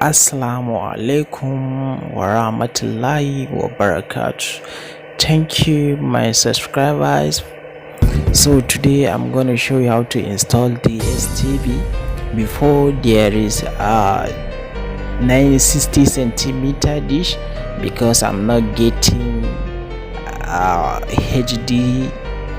Assalamu alaikum wa rahmatullahi wa barakatuh. Thank you my subscribers. So today I'm going to show you how to install DSTV before there is a 960 centimeter dish, because I'm not getting HD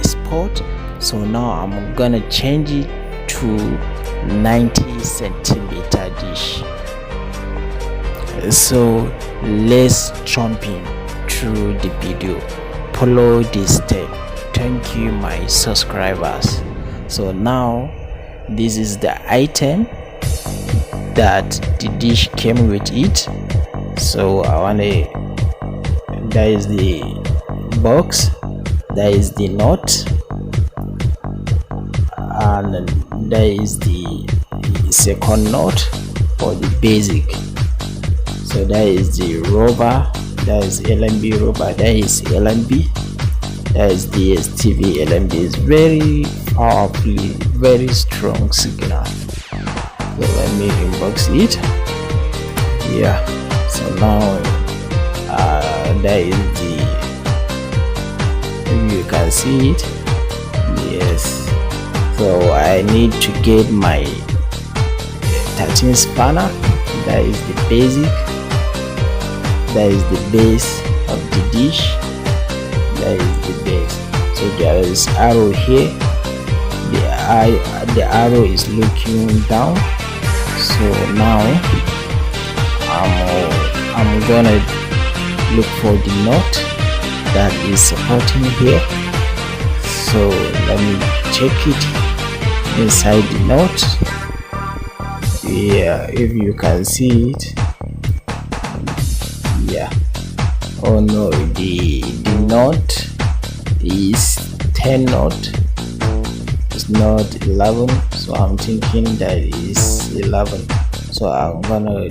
spot. So now I'm gonna change it to 90 centimeter dish. So let's jump in through the video. Follow this step. Thank you my subscribers. So now this is the item that the dish came with it. So that is the box, that is the nut, and that is the second nut for the basic. So that is the rubber, that is L.M.B rubber, that is L.M.B, that is DSTV L.M.B. is very powerfully, very strong signal. So let me unbox it. Yeah, so now that is the, if you can see it. Yes, so I need to get my 13 spanner, that is the basic, that is the base of the dish, that is the base. So there is arrow here, the arrow is looking down. So now I'm gonna look for the nut that is supporting here. So let me check it inside the nut. Yeah, if you can see it. Yeah, oh no, the nut is 10 nut, it's not 11, so I'm thinking that is 11. So I'm gonna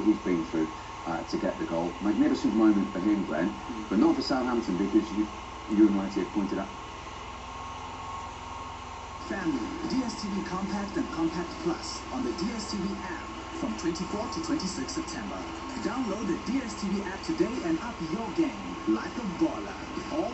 he's been through to get the goal. Magnificent moment for him, Glenn, but not for Southampton, because you and Mighty have pointed out. Family, DSTV Compact and Compact Plus on the DSTV app from 24 to 26 September. Download the DSTV app today and up your game like a baller. All